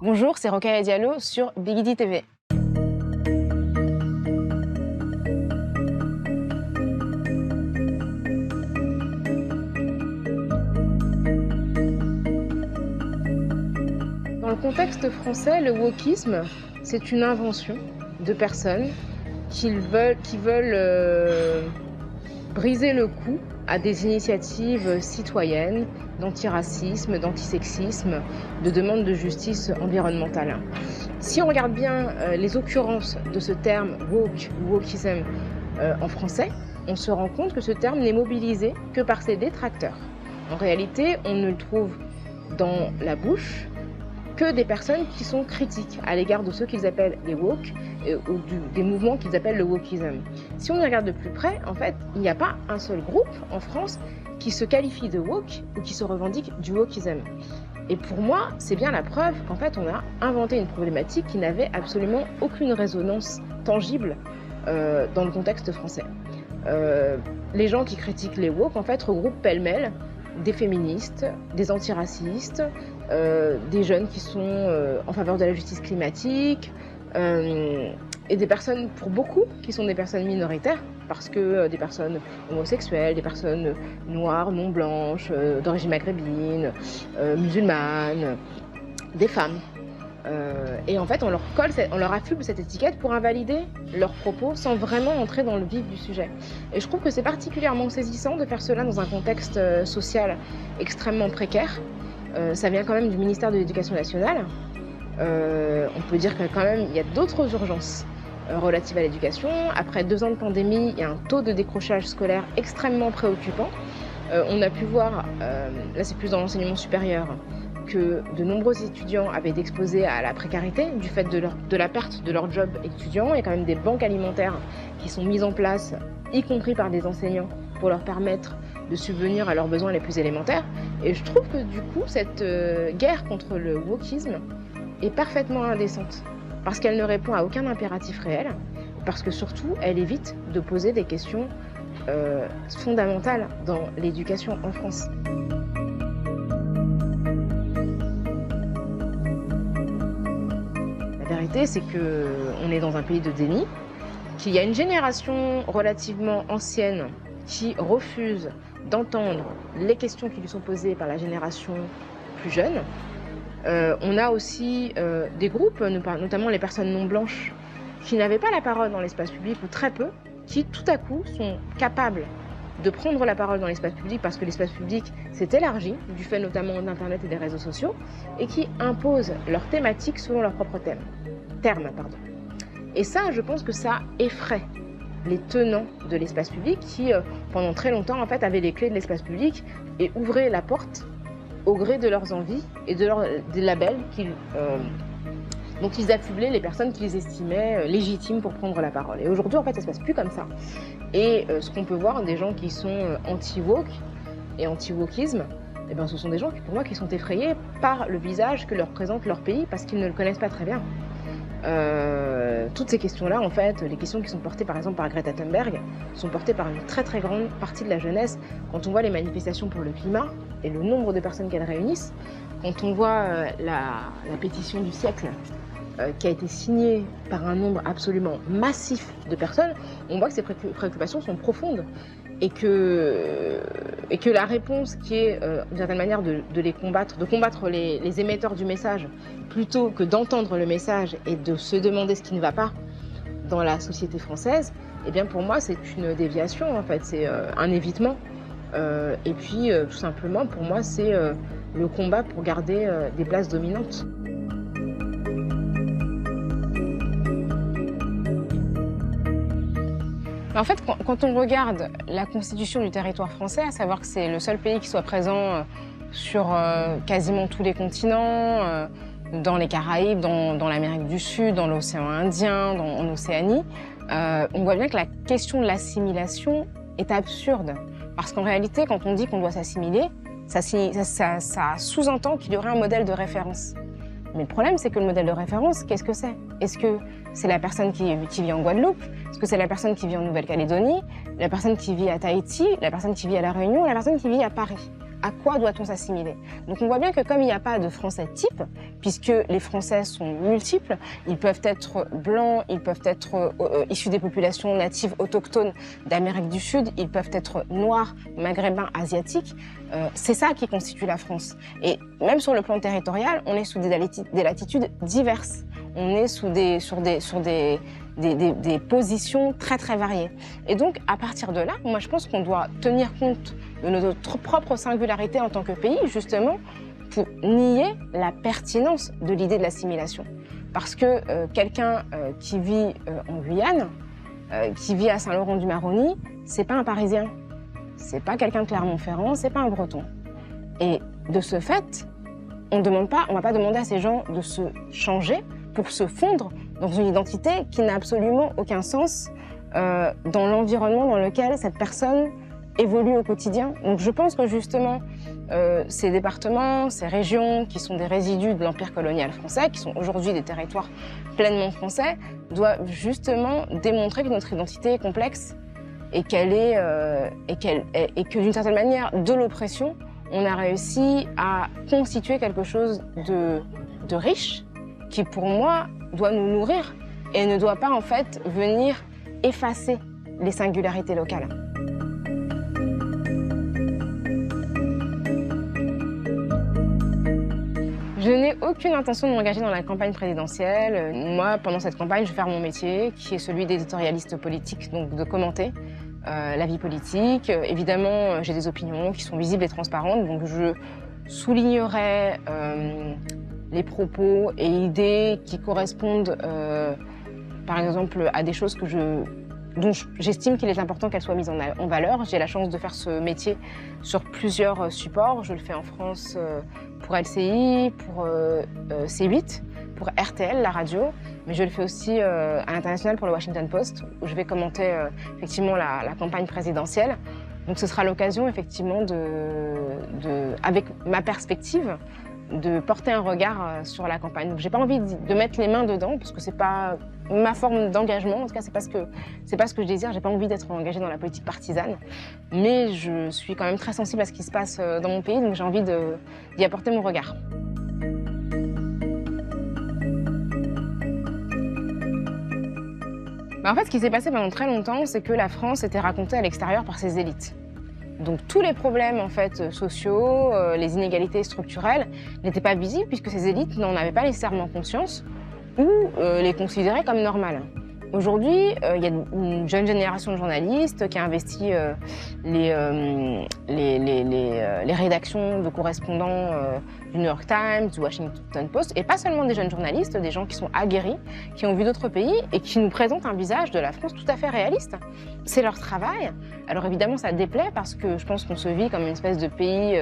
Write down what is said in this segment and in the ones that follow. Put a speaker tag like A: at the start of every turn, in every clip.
A: Bonjour, c'est Rokhaya Diallo sur Bigidi TV. Dans le contexte français, le wokisme, c'est une invention de personnes qui veulent briser le cou à des initiatives citoyennes d'antiracisme, d'antisexisme, de demande de justice environnementale. Si on regarde bien les occurrences de ce terme woke ou wokism en français, on se rend compte que ce terme n'est mobilisé que par ses détracteurs. En réalité, on ne le trouve dans la bouche que des personnes qui sont critiques à l'égard de ceux qu'ils appellent les woke ou des mouvements qu'ils appellent le wokism. Si on y regarde de plus près, en fait, il n'y a pas un seul groupe en France qui se qualifie de woke ou qui se revendique du wokism. Et pour moi, c'est bien la preuve qu'en fait, on a inventé une problématique qui n'avait absolument aucune résonance tangible dans le contexte français. Les gens qui critiquent les woke, en fait, regroupent pêle-mêle des féministes, des antiracistes, des jeunes qui sont en faveur de la justice climatique, et des personnes, pour beaucoup, qui sont des personnes minoritaires, parce que des personnes homosexuelles, des personnes noires, non blanches, d'origine maghrébine, musulmanes, des femmes. Et en fait, on leur affuble cette étiquette pour invalider leurs propos sans vraiment entrer dans le vif du sujet. Et je trouve que c'est particulièrement saisissant de faire cela dans un contexte social extrêmement précaire. Ça vient quand même du ministère de l'Éducation nationale. On peut dire que quand même, il y a d'autres urgences relatives à l'éducation. Après 2 ans de pandémie, il y a un taux de décrochage scolaire extrêmement préoccupant. On a pu voir, là c'est plus dans l'enseignement supérieur, que de nombreux étudiants avaient été exposés à la précarité du fait de la perte de leur job étudiant. Il y a quand même des banques alimentaires qui sont mises en place, y compris par des enseignants, pour leur permettre de subvenir à leurs besoins les plus élémentaires. Et je trouve que du coup, cette guerre contre le wokisme est parfaitement indécente, parce qu'elle ne répond à aucun impératif réel, parce que surtout, elle évite de poser des questions fondamentales dans l'éducation en France. La vérité, c'est qu'on est dans un pays de déni, qu'il y a une génération relativement ancienne qui refuse d'entendre les questions qui lui sont posées par la génération plus jeune. On a aussi des groupes, notamment les personnes non blanches, qui n'avaient pas la parole dans l'espace public, ou très peu, qui tout à coup sont capables de prendre la parole dans l'espace public parce que l'espace public s'est élargi, du fait notamment d'Internet et des réseaux sociaux, et qui imposent leurs thématiques selon leurs propres termes. Et ça, je pense que ça effraie les tenants de l'espace public qui, pendant très longtemps, en fait, avaient les clés de l'espace public et ouvraient la porte au gré de leurs envies et des labels dont ils affublaient les personnes qu'ils estimaient légitimes pour prendre la parole. Et aujourd'hui, en fait, ça se passe plus comme ça. Et ce qu'on peut voir, des gens qui sont anti-woke et anti-wokisme, eh ben, ce sont des gens qui, pour moi, qui sont effrayés par le visage que leur présente leur pays parce qu'ils ne le connaissent pas très bien. Toutes ces questions-là, en fait, les questions qui sont portées par exemple par Greta Thunberg, sont portées par une très très grande partie de la jeunesse. Quand on voit les manifestations pour le climat et le nombre de personnes qu'elles réunissent, quand on voit la pétition du siècle qui a été signée par un nombre absolument massif de personnes, on voit que ces préoccupations sont profondes et que la réponse qui est d'une certaine manière de combattre les émetteurs du message plutôt que d'entendre le message et de se demander ce qui ne va pas dans la société française, eh bien pour moi c'est une déviation en fait, c'est un évitement. Et puis tout simplement pour moi c'est le combat pour garder des places dominantes. En fait, quand on regarde la constitution du territoire français, à savoir que c'est le seul pays qui soit présent sur quasiment tous les continents, dans les Caraïbes, dans l'Amérique du Sud, dans l'océan Indien, en Océanie, on voit bien que la question de l'assimilation est absurde. Parce qu'en réalité, quand on dit qu'on doit s'assimiler, ça sous-entend qu'il y aurait un modèle de référence. Mais le problème, c'est que le modèle de référence, qu'est-ce que c'est? Est-ce que c'est la personne qui vit en Guadeloupe? Est-ce que c'est la personne qui vit en Nouvelle-Calédonie? La personne qui vit à Tahiti? La personne qui vit à La Réunion? La personne qui vit à Paris?
B: à quoi doit-on s'assimiler? Donc on voit bien que comme il n'y a pas de Français type, puisque les Français sont multiples, ils peuvent être blancs, ils peuvent être issus des populations natives autochtones d'Amérique du Sud, ils peuvent être noirs, maghrébins, asiatiques, c'est ça qui constitue la France. Et même sur le plan territorial, on est sous des latitudes diverses. On est sur des positions très très variées. Et donc, à partir de là, moi je pense qu'on doit tenir compte de notre propre singularité en tant que pays, justement, pour nier la pertinence de l'idée de l'assimilation. Parce que quelqu'un qui vit en Guyane, qui vit à Saint-Laurent-du-Maroni, c'est pas un Parisien, c'est pas quelqu'un de Clermont-Ferrand, c'est pas un Breton. Et de ce fait, on va pas demander à ces gens de se changer pour se fondre dans une identité qui n'a absolument aucun sens dans l'environnement dans lequel cette personne évolue au quotidien. Donc je pense que justement, ces départements, ces régions qui sont des résidus de l'empire colonial français, qui sont aujourd'hui des territoires pleinement français, doivent justement démontrer que notre identité est complexe et que d'une certaine manière, de l'oppression, on a réussi à constituer quelque chose de riche qui, pour moi, doit nous nourrir et ne doit pas, en fait, venir effacer les singularités locales. Je n'ai aucune intention de m'engager dans la campagne présidentielle. Moi, pendant cette campagne, je vais faire mon métier, qui est celui d'éditorialiste politique, donc de commenter la vie politique. Évidemment, j'ai des opinions qui sont visibles et transparentes, donc je soulignerai les propos et idées qui correspondent, par exemple, à des choses dont j'estime qu'il est important qu'elles soient mises en valeur. J'ai la chance de faire ce métier sur plusieurs supports. Je le fais en France pour LCI, pour C8, pour RTL, la radio, mais je le fais aussi à l'international pour le Washington Post, où je vais commenter effectivement la campagne présidentielle. Donc ce sera l'occasion effectivement avec ma perspective, de porter un regard sur la campagne. Donc j'ai pas envie de mettre les mains dedans, parce que c'est pas ma forme d'engagement, en tout cas c'est pas ce que je désire. J'ai pas envie d'être engagée dans la politique partisane, mais je suis quand même très sensible à ce qui se passe dans mon pays, donc j'ai envie d'y apporter mon regard. En fait, ce qui s'est passé pendant très longtemps, c'est que la France était racontée à l'extérieur par ses élites. Donc tous les problèmes en fait sociaux, les inégalités structurelles n'étaient pas visibles puisque ces élites n'en avaient pas nécessairement conscience ou les considéraient comme normales. Aujourd'hui, il y a une jeune génération de journalistes qui a investi les rédactions de correspondants du New York Times, du Washington Post, et pas seulement des jeunes journalistes, des gens qui sont aguerris, qui ont vu d'autres pays et qui nous présentent un visage de la France tout à fait réaliste. C'est leur travail. Alors évidemment, ça déplaît parce que je pense qu'on se vit comme une espèce de pays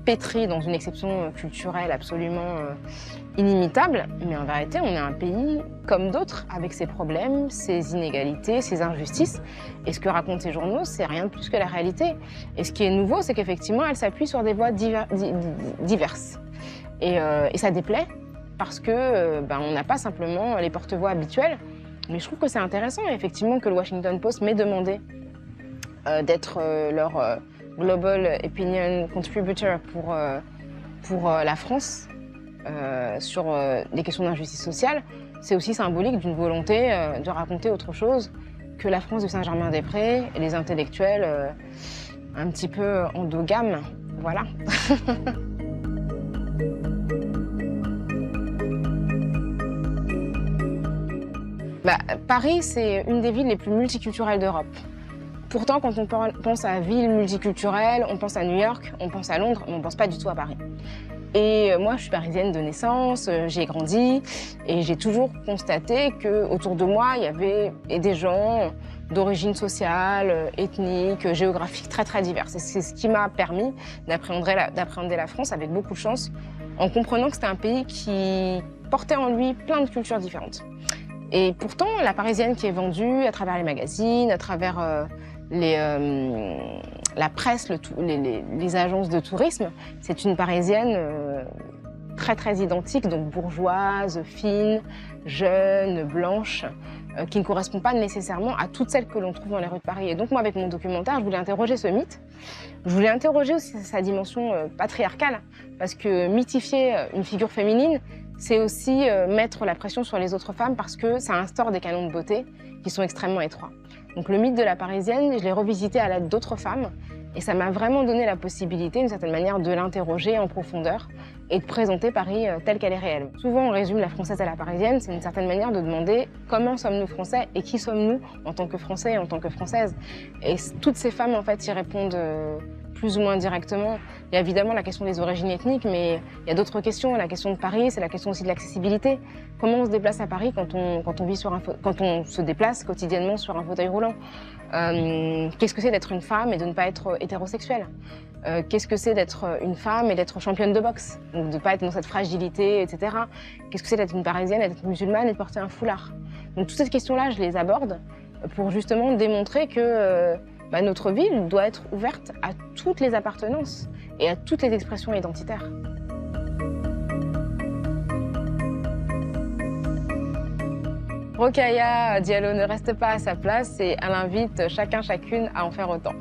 B: pétri dans une exception culturelle absolument inimitable, mais en vérité, on est un pays comme d'autres, avec ses problèmes, ses inégalités, ses injustices. Et ce que racontent ces journaux, c'est rien de plus que la réalité. Et ce qui est nouveau, c'est qu'effectivement, elle s'appuie sur des voix diverses. Et ça déplaît, parce que on n'a pas simplement les porte-voix habituels. Mais je trouve que c'est intéressant, effectivement, que le Washington Post m'ait demandé d'être leur Global Opinion Contributor pour la France sur les questions d'injustice sociale. C'est aussi symbolique d'une volonté de raconter autre chose que la France de Saint-Germain-des-Prés et les intellectuels un petit peu endogames. Voilà. Paris, c'est une des villes les plus multiculturelles d'Europe. Pourtant, quand on pense à ville multiculturelle, on pense à New York, on pense à Londres, mais on ne pense pas du tout à Paris. Et moi, je suis parisienne de naissance, j'y ai grandi, et j'ai toujours constaté qu'autour de moi, il y avait des gens d'origine sociale, ethnique, géographique très très diverses. Et c'est ce qui m'a permis d'appréhender la France avec beaucoup de chance, en comprenant que c'était un pays qui portait en lui plein de cultures différentes. Et pourtant, la Parisienne qui est vendue à travers les magazines, à travers la presse, les agences de tourisme, c'est une Parisienne très très identiques, donc bourgeoises, fines, jeunes, blanches, qui ne correspondent pas nécessairement à toutes celles que l'on trouve dans les rues de Paris. Et donc moi, avec mon documentaire, je voulais interroger ce mythe. Je voulais interroger aussi sa dimension patriarcale, parce que mythifier une figure féminine, c'est aussi mettre la pression sur les autres femmes, parce que ça instaure des canons de beauté qui sont extrêmement étroits. Donc le mythe de la Parisienne, je l'ai revisité à l'aide d'autres femmes, et ça m'a vraiment donné la possibilité, d'une certaine manière, de l'interroger en profondeur et de présenter Paris telle qu'elle est réelle. Souvent, on résume la Française à la Parisienne, c'est une certaine manière de demander comment sommes-nous Français et qui sommes-nous en tant que Français et en tant que Françaises. Et toutes ces femmes, en fait, y répondent plus ou moins directement. Il y a évidemment la question des origines ethniques, mais il y a d'autres questions. La question de Paris, c'est la question aussi de l'accessibilité. Comment on se déplace à Paris quand on se déplace quotidiennement sur un fauteuil roulant? Qu'est-ce que c'est d'être une femme et de ne pas être hétérosexuelle? Qu'est-ce que c'est d'être une femme et d'être championne de boxe? Donc de ne pas être dans cette fragilité, etc. Qu'est-ce que c'est d'être une Parisienne, d'être musulmane et de porter un foulard? Donc toutes ces questions-là, je les aborde pour justement démontrer que notre ville doit être ouverte à toutes les appartenances et à toutes les expressions identitaires. Rokhaya Diallo ne reste pas à sa place et elle invite chacun, chacune à en faire autant.